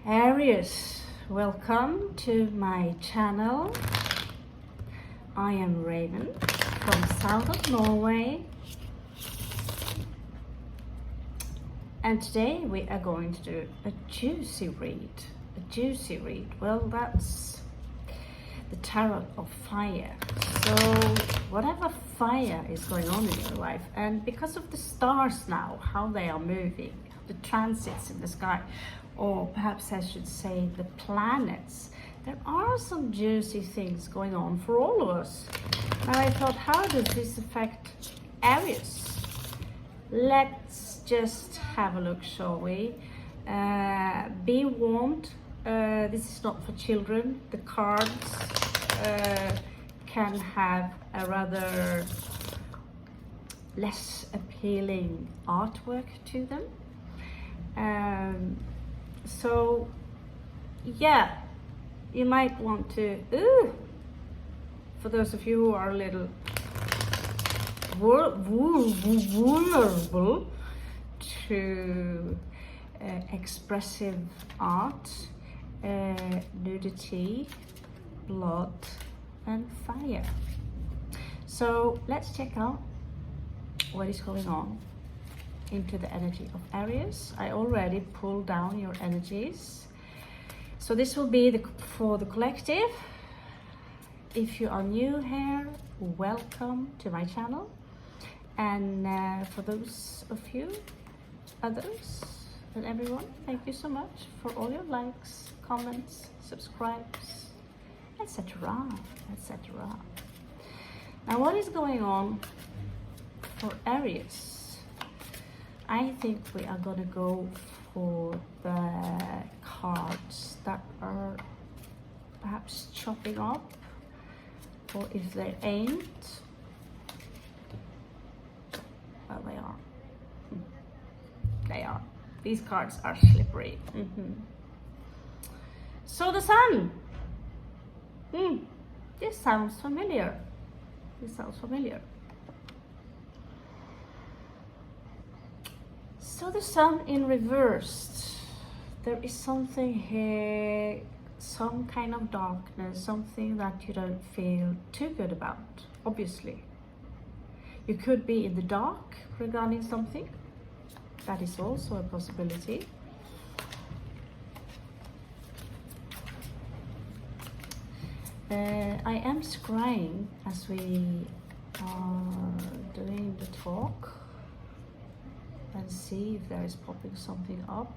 Aries, welcome to my channel. I am Raven from south of Norway, and today we are going to do a juicy read. Well, that's the tarot of fire. So whatever fire is going on in your life, and because of the stars now, how they are moving, the transits in the sky, or perhaps I should say the planets, there are some juicy things going on for all of us. And I thought, how does this affect Aries? Let's just have a look, shall we? Be warned, this is not for children. The cards can have a rather less appealing artwork to them. So yeah, you might want to, for those of you who are a little vulnerable to expressive art, nudity, blood and fire. So let's check out what is going on into the energy of Aries. I already pulled down your energies, so this will be for the collective. If you are new here, welcome to my channel, and for those of you others and everyone, thank you so much for all your likes, comments, subscribes, etc. Now, what is going on for Aries? I think we are gonna go for the cards that are perhaps chopping up, or if they ain't, well, they are. These cards are slippery. So the sun. This sounds familiar. So the sun in reversed. There is something here, some kind of darkness, something that you don't feel too good about, obviously. You could be in the dark regarding something. That is also a possibility. I am scrying as we are doing the talk, and see if there is popping something up.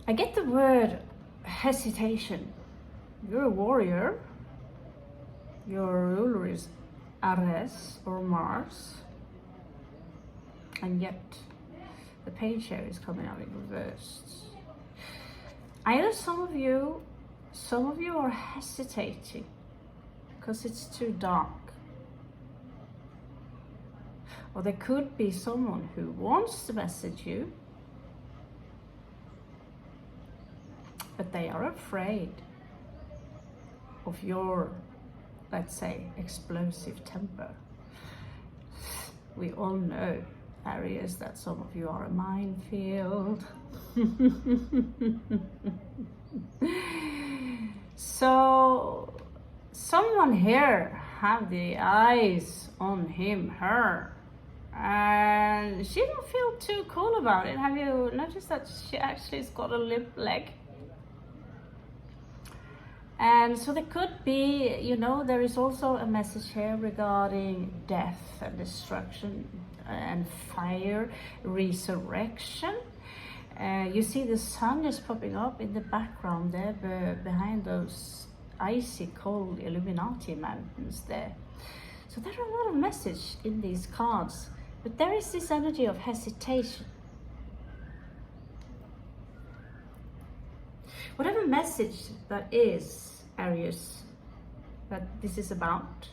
I get the word hesitation. You're a warrior. Your ruler is Aries or Mars, and yet the page here is coming out in reverse. Either some of you are hesitating because it's too dark, or there could be someone who wants to message you, but they are afraid of your, let's say, explosive temper. We all know, Aries, that some of you are a minefield. So someone here have the eyes on him, her, and she don't feel too cool about it. Have you noticed that she actually has got a limp leg? And so there could be, you know, there is also a message here regarding death and destruction and fire, resurrection. You see the sun is popping up in the background there, behind those icy cold Illuminati mountains there. So there are a lot of message in these cards, but there is this energy of hesitation. Whatever message that is, Aries, that this is about,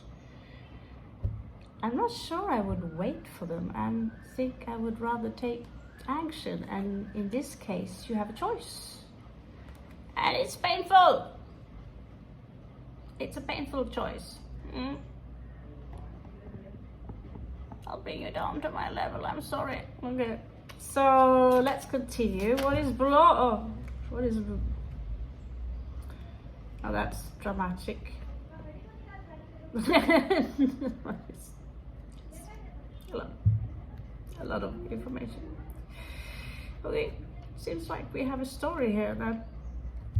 I'm not sure I would wait for them and think I would rather take action. And in this case, you have a choice, and it's painful. it's a painful choice. I'll bring you down to my level, I'm sorry. Okay, so let's continue. What is below? Oh, what is, oh, that's dramatic. A lot of information. Okay, seems like we have a story here that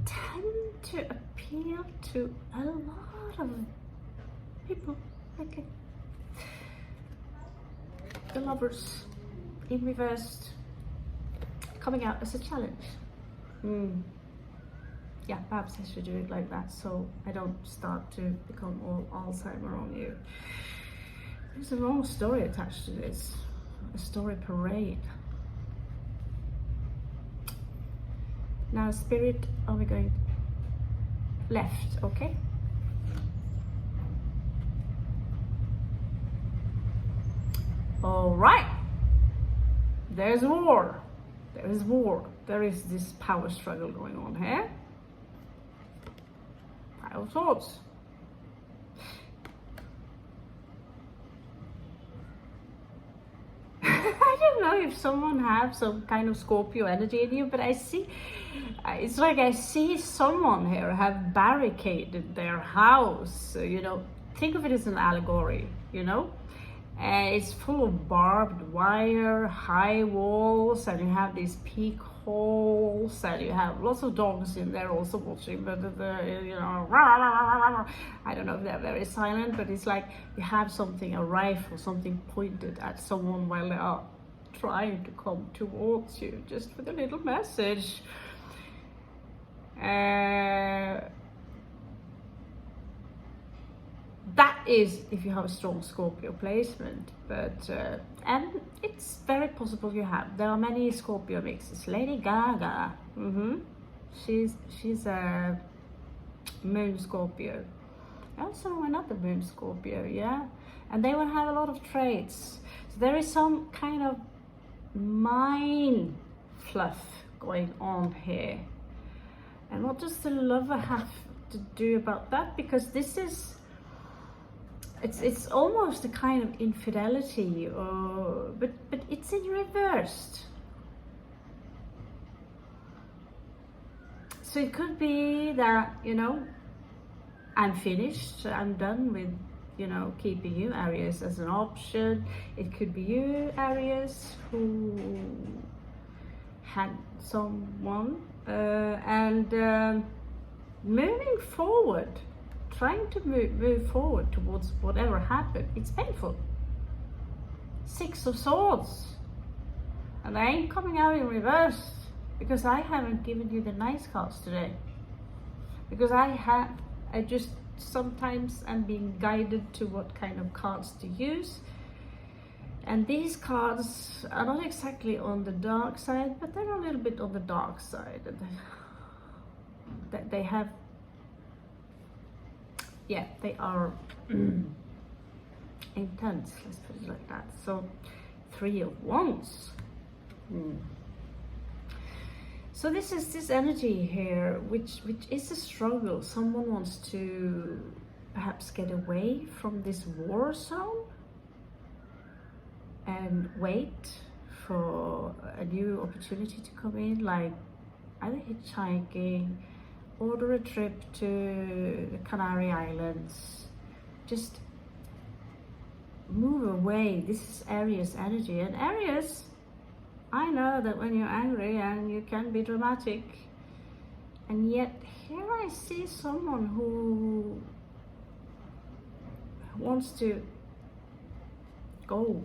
tend to appeal to a lot of people. Okay, the Lovers in reversed, coming out as a challenge. Yeah, perhaps I should do it like that so I don't start to become all Alzheimer on you. There's a long story attached to this, a story parade. Now, Spirit, are we going left? Okay. All right. There's war. There is war. There is this power struggle going on here. Five of Swords. I don't know if someone has some kind of Scorpio energy in you, but I see, it's like I see someone here have barricaded their house. You know, think of it as an allegory, you know? It's full of barbed wire, high walls, and you have these peak holes, and you have lots of dogs in there also watching, but you know, I don't know if they're very silent, but it's like you have something, a rifle, something pointed at someone while they are trying to come towards you, just with a little message. That is if you have a strong Scorpio placement, but and it's very possible you have. There are many Scorpio mixes. Lady Gaga, she's a Moon Scorpio. Also another Moon Scorpio, yeah, and they will have a lot of traits. So there is some kind of mind fluff going on here, and what does the lover have to do about that? Because this is, it's almost a kind of infidelity, or but it's in reversed. So it could be that, you know, I'm finished, I'm done with, you know, keeping you, Aries, as an option. It could be you, Aries, who had someone and moving forward, trying to move forward towards whatever happened. It's painful. Six of Swords, and I ain't coming out in reverse because I haven't given you the nice cards today, because I just sometimes am being guided to what kind of cards to use, and these cards are not exactly on the dark side, but they're a little bit on the dark side, and they have, yeah, they are intense, let's put it like that. So Three of Wands. So this is this energy here, which is a struggle. Someone wants to perhaps get away from this war zone and wait for a new opportunity to come in, like either hitchhiking, order a trip to the Canary Islands, just move away. This is Aries energy, and Aries, I know that when you're angry and you can be dramatic, and yet here I see someone who wants to go,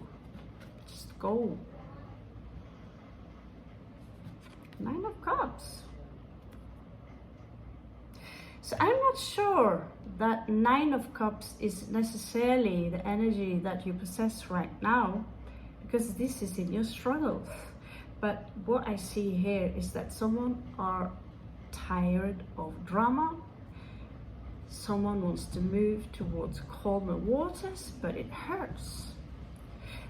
just go. Nine of Cups. So I'm not sure that Nine of Cups is necessarily the energy that you possess right now, because this is in your struggles. But what I see here is that someone are tired of drama. Someone wants to move towards calmer waters, but it hurts.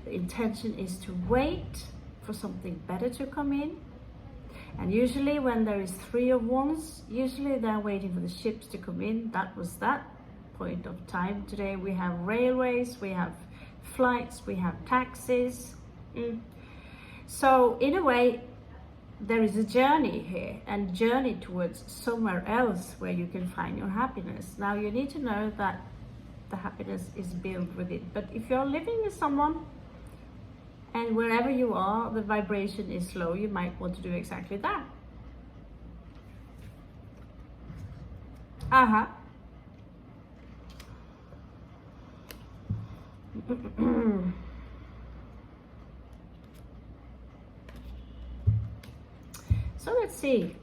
The intention is to wait for something better to come in. And usually when there is Three of Wands, usually they're waiting for the ships to come in. That was that. point of time. Today we have railways, we have flights, we have taxis. So in a way, there is a journey here, and journey towards somewhere else where you can find your happiness. Now you need to know that the happiness is built with it. But if you're living with someone and wherever you are, the vibration is low, you might want to do exactly that. So let's see.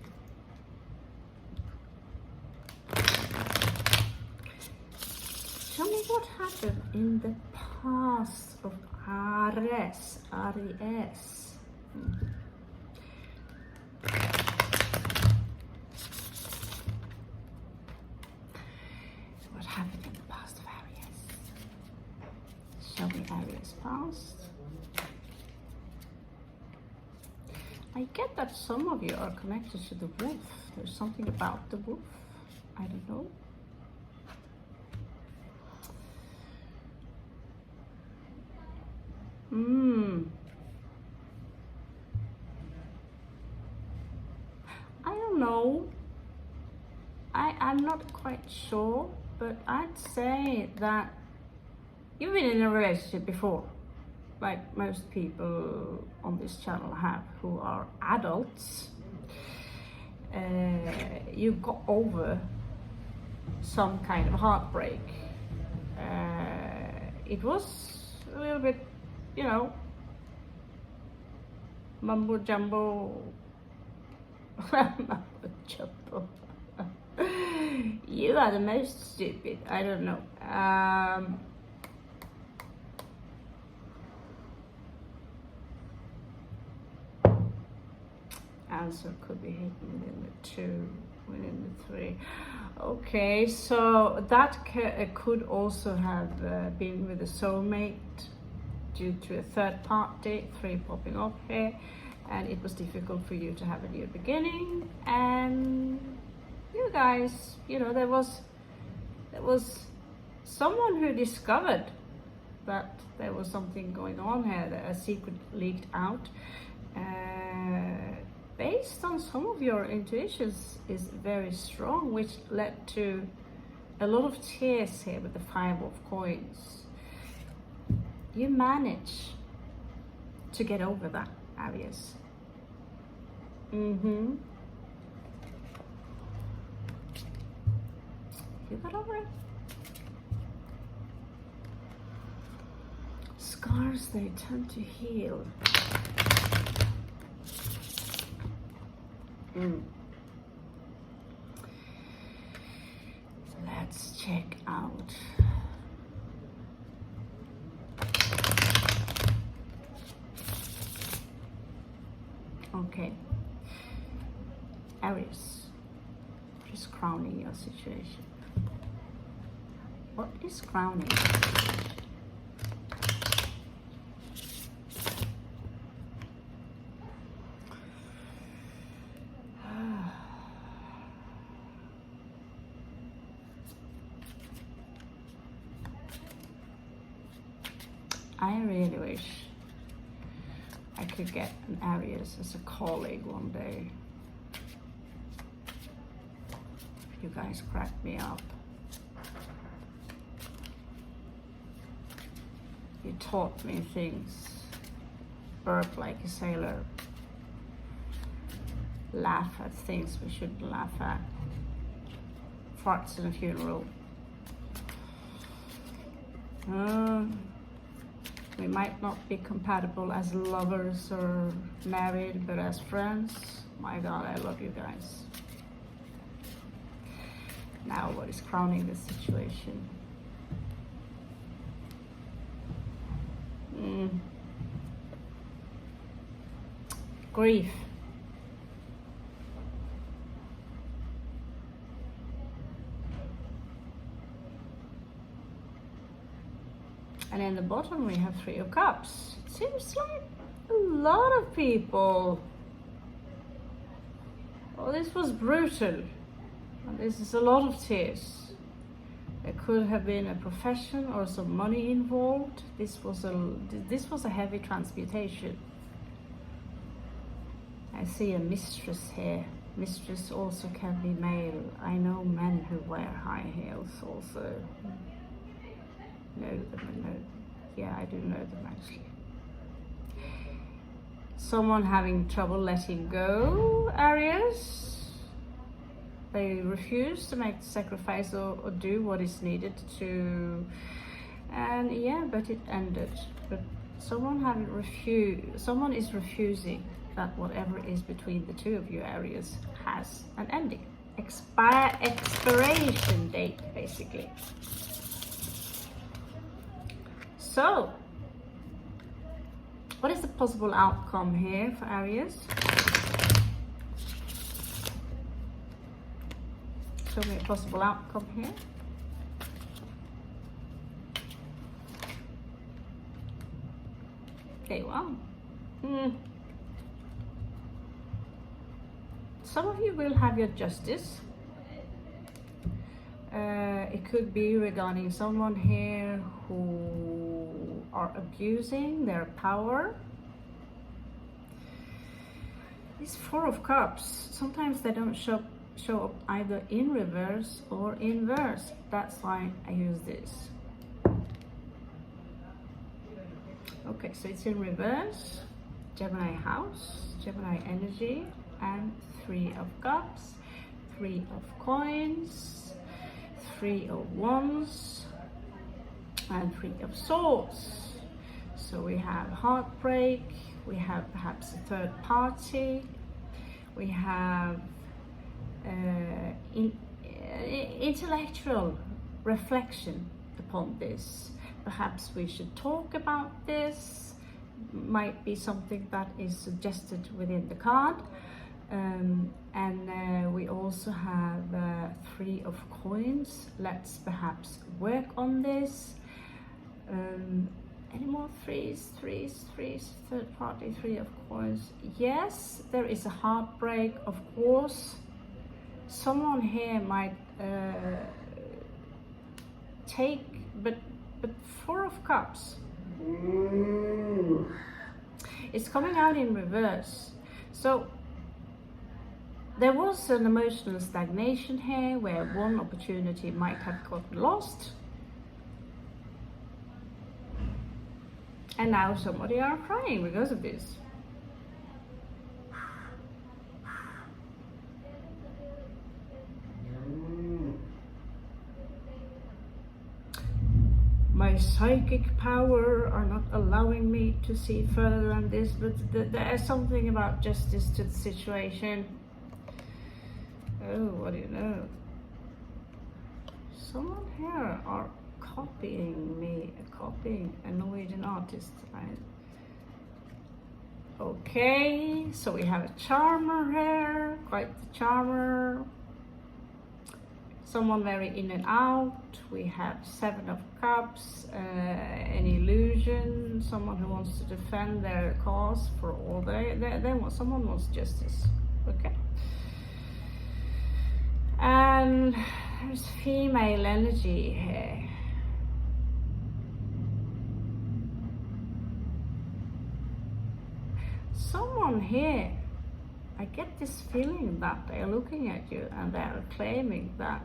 Tell me what happened in the past of Aries. What happened in the past of Aries? Show me Aries past. I get that some of you are connected to the wolf. There's something about the wolf. I don't know. I don't know. I'm not quite sure, but I'd say that you've been in a relationship before, like most people on this channel have who are adults. You got over some kind of heartbreak. It was a little bit, you know, mumbo jumbo. Mumbo jumbo. You are the most stupid. I don't know. Answer could be hidden within the 2, within the 3. Okay, so that could also have been with a soulmate due to a third party, 3 popping up here, and it was difficult for you to have a new beginning. And you guys, you know, there was someone who discovered that there was something going on here, that a secret leaked out. Based on some of your intuitions is very strong, which led to a lot of tears here with the 5 of coins. You manage to get over that, Aries. You got over it. Scars, they tend to heal. So let's check out. Okay, Aries, what is crowning your situation? What is crowning? I really wish I could get an Aries as a colleague one day. You guys crack me up. You taught me things. Burp like a sailor. Laugh at things we shouldn't laugh at. Farts in a funeral. We might not be compatible as lovers or married, but as friends, my God, I love you guys. Now, what is crowning this situation? Grief. And in the bottom we have 3 of Cups. It seems like a lot of people. Oh, this was brutal. And this is a lot of tears. There could have been a profession or some money involved. This was a heavy transmutation. I see a mistress here. Mistress also can be male. I know men who wear high heels also. Know them. Yeah, I do know them actually. Someone having trouble letting go, Aries. They refuse to make the sacrifice or do what is needed to, and yeah, but it ended. But someone is refusing that whatever is between the two of you, Aries, has an ending. Expiration date, basically. So, what is the possible outcome here for Aries? Show me a possible outcome here. Okay, wow. Some of you will have your justice. It could be regarding someone here who are abusing their power. This Four of Cups, sometimes they don't show up either in reverse or in verse. That's why I use this. Okay, so it's in reverse. Gemini house, Gemini energy, and Three of Cups, Three of Coins, Three of Wands, and Three of Swords. So we have heartbreak, we have perhaps a third party, we have intellectual reflection upon this. Perhaps we should talk about this. Might be something that is suggested within the card. And we also have Three of Coins. Let's perhaps work on this. Any more threes, third party, Three of Coins. Yes, there is a heartbreak, of course. Someone here might take, but Four of Cups. It's coming out in reverse. So there was an emotional stagnation here where one opportunity might have gotten lost. And now somebody are crying because of this. My psychic power are not allowing me to see further than this, but there is something about justice to the situation. Oh, what do you know? Someone here are copying me, copying a Norwegian artist. Okay, so we have a charmer here, quite the charmer. Someone very in and out. We have Seven of Cups, an illusion, someone who wants to defend their cause for all they want. Someone wants justice. Okay. And there's female energy here. Someone here, I get this feeling that they are looking at you and they are claiming that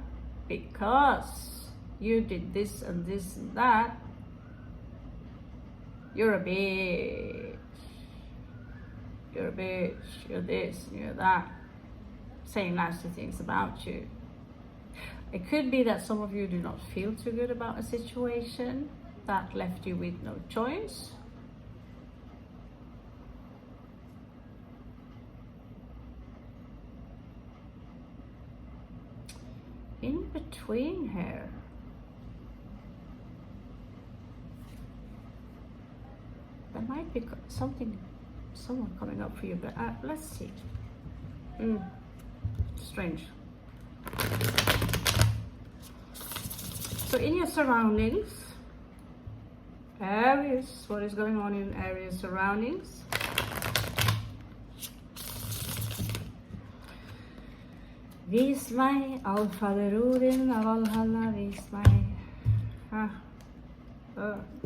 because you did this and this and that, you're a bitch, you're a bitch, you're this, you're that, saying nasty things about you. It could be that some of you do not feel too good about a situation that left you with no choice. In between here, there might be someone coming up for you, but let's see. Strange. So in your surroundings, Aries, what is going on in Aries surroundings? Vis mig, allfaderoden av Valhalla, vis mig.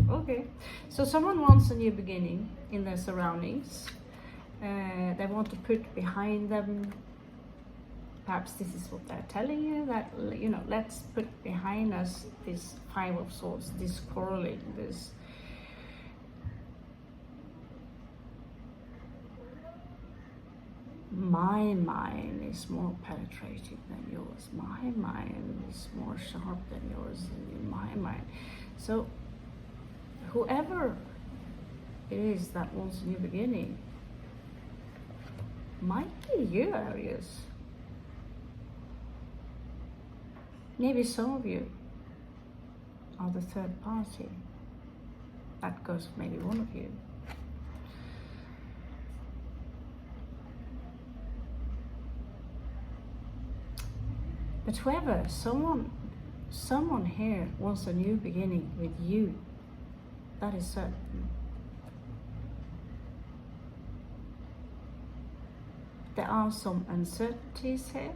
Okay, so someone wants a new beginning in their surroundings. They want to put behind them, perhaps this is what they're telling you, that, you know, let's put behind us this Five of Swords, this quarreling, this my mind is more penetrating than yours, my mind is more sharp than yours in my mind. So whoever it is that wants a new beginning might be you, Aries. Maybe some of you are the third party. That goes for maybe one of you. But whoever, someone here wants a new beginning with you. That is certain. There are some uncertainties here.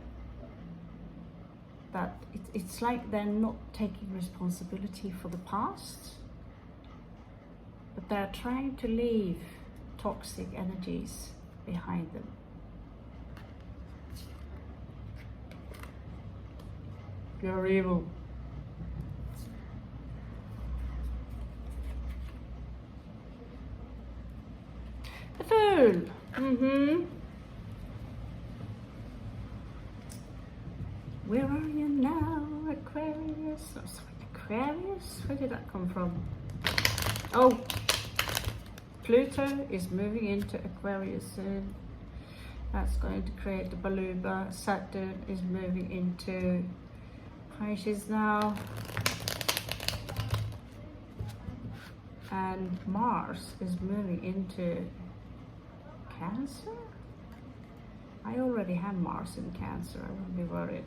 That it's like they're not taking responsibility for the past, but they're trying to leave toxic energies behind them. You're evil. The Fool. Where are you now, Aquarius? Oh, sorry, Aquarius? Where did that come from? Oh, Pluto is moving into Aquarius soon. That's going to create the Baluba. Saturn is moving into Pisces now. And Mars is moving into Cancer? I already have Mars in Cancer, I wouldn't be worried.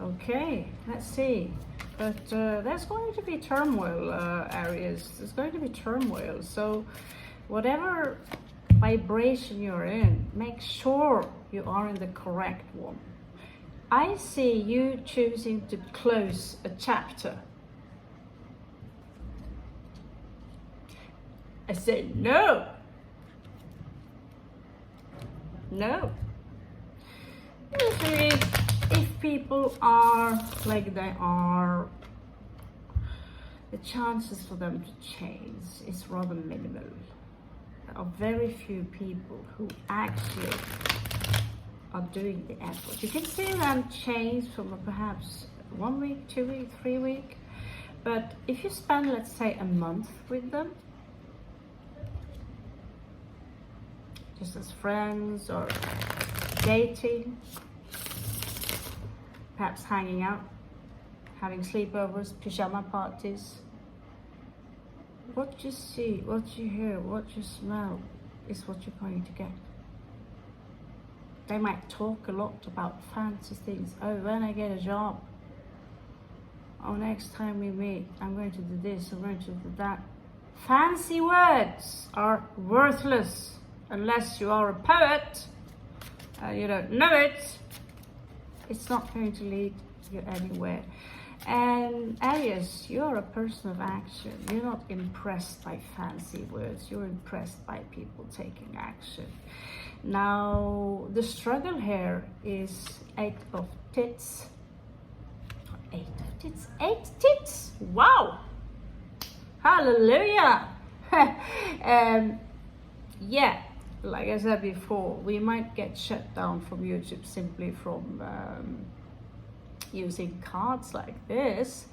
Okay, let's see. But there's going to be turmoil, Aries. There's going to be turmoil. So whatever vibration you're in, make sure you are in the correct one. I see you choosing to close a chapter. I said no. No. Usually, if people are like they are, the chances for them to change is rather minimal. There are very few people who actually are doing the effort. You can see them change from perhaps 1 week, 2 weeks, 3 weeks. But if you spend, let's say, a month with them, just as friends or dating, perhaps hanging out, having sleepovers, pajama parties, what you see, what you hear, what you smell is what you're going to get. They might talk a lot about fancy things. Oh, when I get a job, oh, next time we meet, I'm going to do this, I'm going to do that. Fancy words are worthless unless you are a poet. You don't know it. It's not going to lead you anywhere. And Aries, you're a person of action. You're not impressed by fancy words. You're impressed by people taking action. Now, the struggle here is 8 of tits. 8 of tits? 8 tits? Wow! Hallelujah! Yeah, like I said before, we might get shut down from YouTube simply from using cards like this.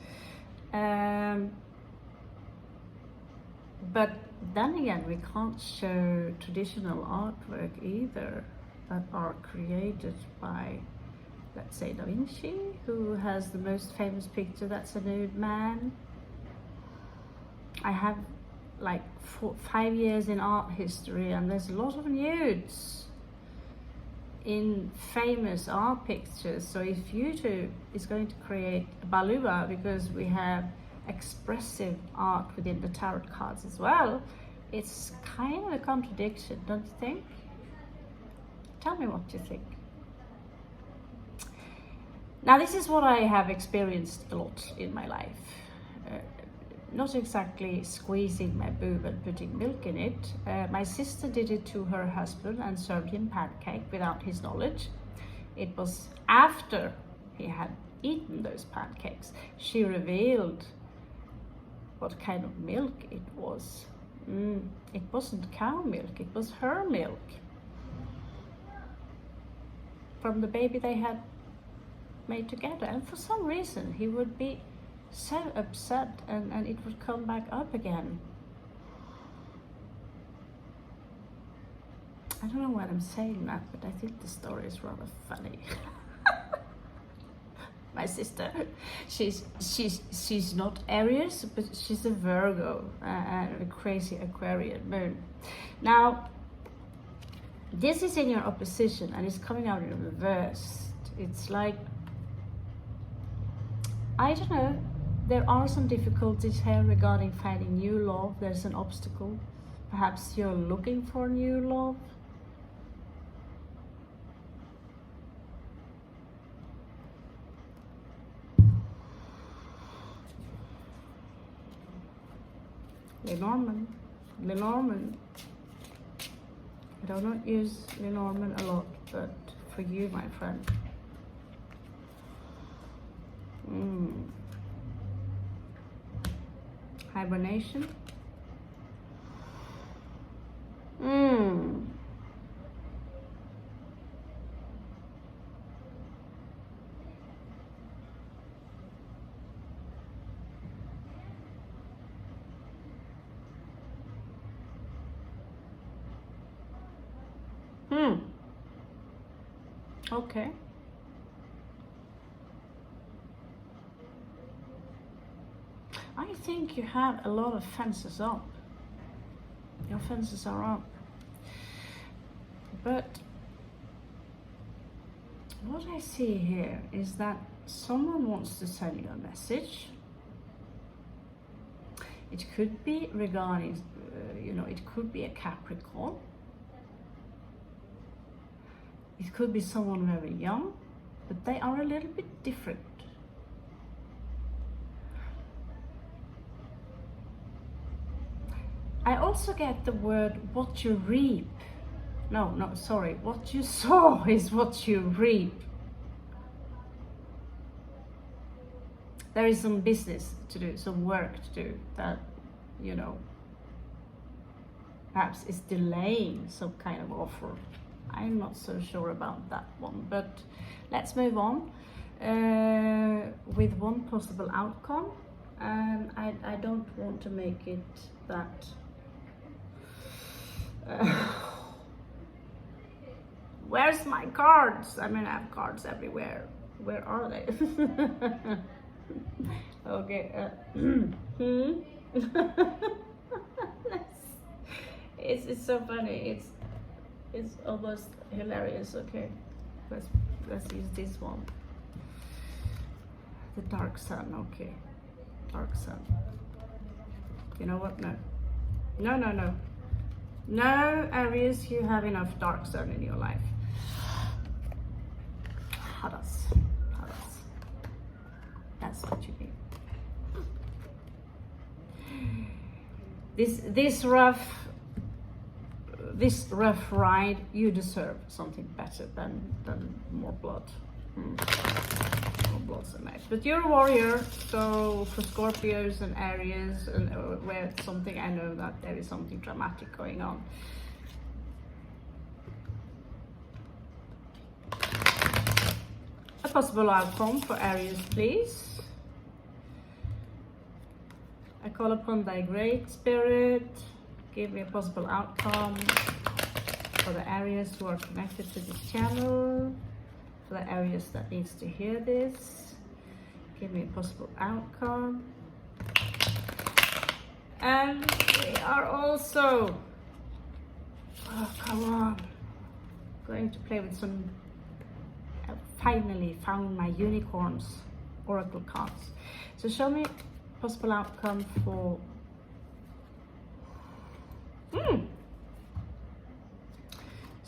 But then again, we can't show traditional artwork either that are created by, let's say, Da Vinci, who has the most famous picture that's a nude man. I have like 5 years in art history, and there's a lot of nudes in famous art pictures. So if YouTube is going to create a baluba, because we have expressive art within the tarot cards as well, it's kind of a contradiction, don't you think? Tell me what you think. Now, this is what I have experienced a lot in my life. Not exactly squeezing my boob and putting milk in it. My sister did it to her husband and served him pancake without his knowledge. It was after he had eaten those pancakes she revealed what kind of milk it was. It wasn't cow milk, it was her milk. From the baby they had made together. And for some reason he would be so upset and it would come back up again. I don't know why I'm saying that, but I think the story is rather funny. My sister, she's not Aries, but she's a Virgo and a crazy Aquarian moon. Now, this is in your opposition and it's coming out in reverse. It's like, I don't know, there are some difficulties here regarding finding new love. There's an obstacle. Perhaps you're looking for new love. Lenormand. I do not use Lenormand a lot, but for you, my friend. Hibernation. Okay. I think you have a lot of fences up. Your fences are up. But what I see here is that someone wants to send you a message. It could be regarding, it could be a Capricorn. It could be someone very young, but they are a little bit different. I also get the word what you reap. No, sorry. What you sow is what you reap. There is some business to do, some work to do that, perhaps is delaying some kind of offer. I'm not so sure about that one, but let's move on with one possible outcome. And I don't want to make it that where's my cards? I mean, I have cards everywhere. Where are they? Okay. It's so funny. It's almost hilarious. Okay, let's use this one. The dark sun. Okay, dark sun. You know what? No, Aries, you have enough dark sun in your life. Hadas. That's what you need. This rough ride, you deserve something better than more blood. More blood's a nice. But you're a warrior, so for Scorpios and Aries, and where something, I know that there is something dramatic going on. A possible outcome for Aries, please. I call upon thy great spirit. Give me a possible outcome for the Aries who are connected to this channel, for the Aries that needs to hear this. Give me a possible outcome. And we are also, oh come on, going to play with some, finally found my unicorns oracle cards. So show me possible outcome for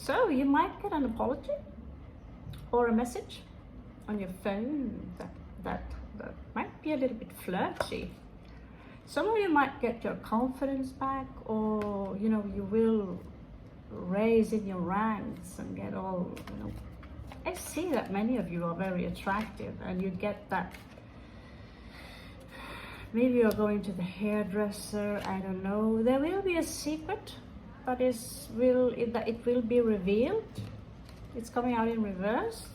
So you might get an apology or a message on your phone that might be a little bit flirty. Some of you might get your confidence back, or you know, you will raise in your ranks and get all, you know, I see that many of you are very attractive, and you get that. Maybe you're going to the hairdresser, I don't know. There will be a secret, but it will be revealed. It's coming out in reverse.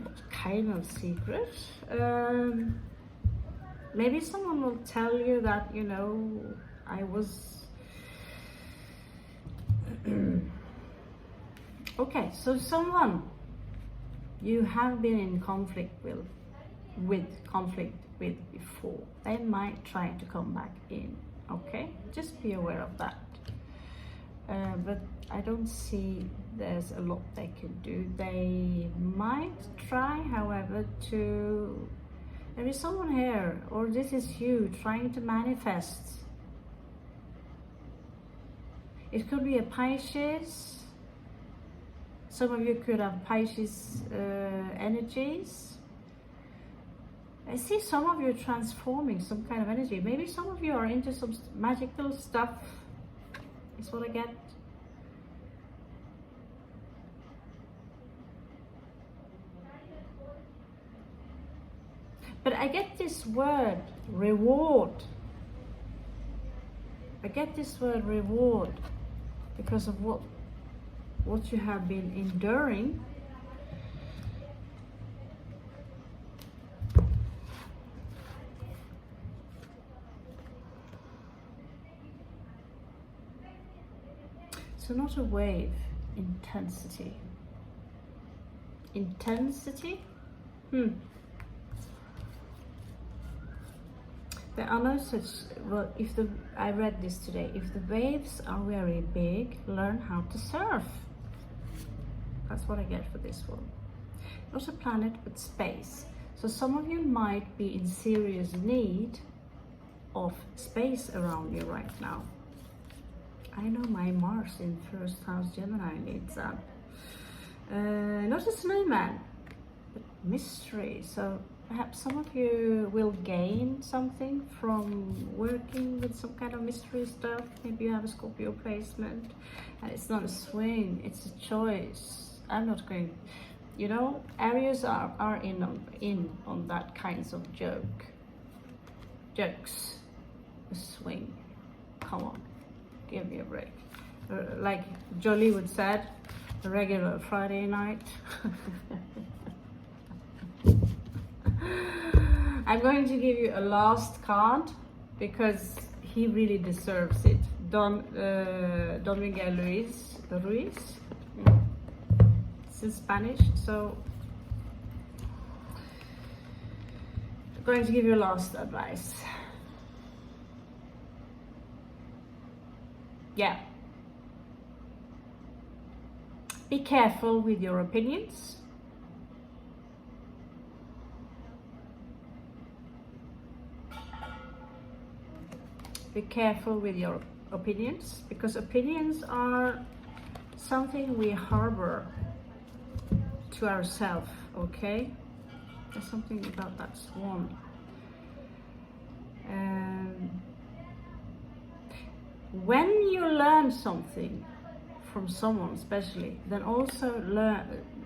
What kind of secret? Maybe someone will tell you that, you know, I was... Okay, so someone you have been in conflict with before, they might try to come back in. Okay, just be aware of that. But I don't see there's a lot they can do. They might try, however, to... There is someone here, or this is you trying to manifest. It could be a Pisces. Some of you could have Pisces energies. I see some of you transforming some kind of energy. Maybe some of you are into some magical stuff, is what I get. But I get this word, reward. I get this word, reward, because of what you have been enduring. So not a wave, intensity. Intensity? There are no such, well, I read this today, if the waves are very big, learn how to surf. That's what I get for this one. Not a planet, but space. So some of you might be in serious need of space around you right now. I know my Mars in first house Gemini needs that. Not a snowman, but mystery. So perhaps some of you will gain something from working with some kind of mystery stuff. Maybe you have a Scorpio placement, and it's not a swing, it's a choice. I'm not going, you know, Aries are in on that kinds of jokes. A swing, come on, give me a break. Like Jolie would said, a regular Friday night. I'm going to give you a last card because he really deserves it. Don Miguel Ruiz. It's in Spanish, so I'm going to give you last advice. Yeah. Be careful with your opinions. Be careful with your opinions, because opinions are something we harbor to ourselves, okay? There's something about that swan. When you learn something from someone especially, then also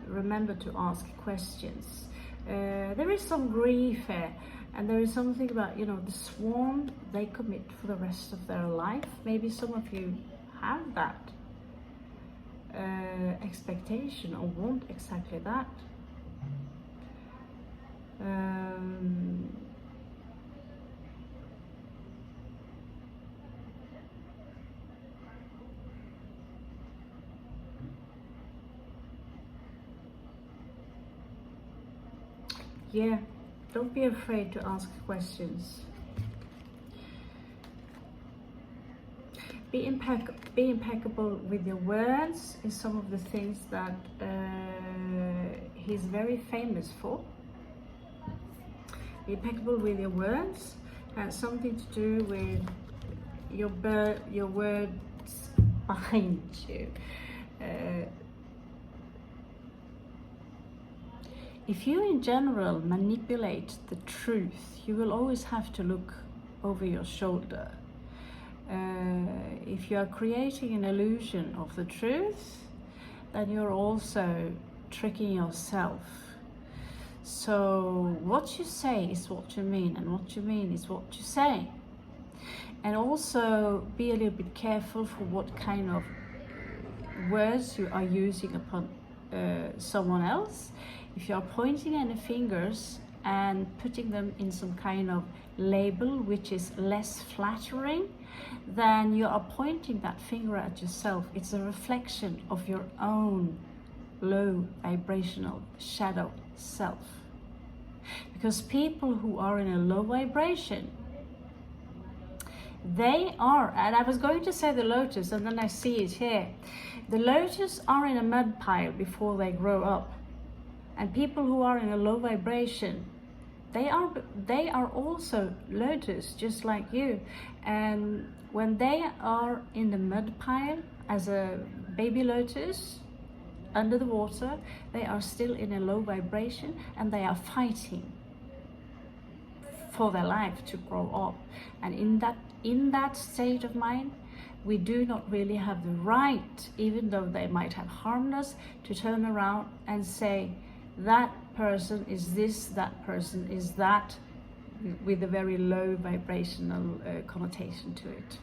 remember to ask questions. There is some grief here, and there is something about, you know, the swan, they commit for the rest of their life. Maybe some of you have that expectation or want exactly that. Yeah, don't be afraid to ask questions. Be impeccable with your words is some of the things that he's very famous for. Be impeccable with your words has something to do with your words behind you. If you in general manipulate the truth, you will always have to look over your shoulder. If you are creating an illusion of the truth, then you're also tricking yourself. So what you say is what you mean, and what you mean is what you say. And also be a little bit careful for what kind of words you are using upon someone else. If you are pointing any fingers and putting them in some kind of label which is less flattering, then you are pointing that finger at yourself. It's a reflection of your own low vibrational shadow self. Because people who are in a low vibration, they are, and I was going to say the lotus, and then I see it here. The lotus are in a mud pile before they grow up. And people who are in a low vibration, they are also lotus, just like you. And when they are in the mud pile as a baby lotus under the water, they are still in a low vibration, and they are fighting for their life to grow up. And in that state of mind, we do not really have the right, even though they might have harmed us, to turn around and say, that person is this, that person is that, with a very low vibrational connotation to it.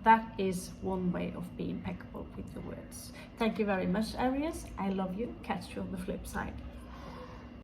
That is one way of being impeccable with the words. Thank you very much, Aries. I love you. Catch you on the flip side.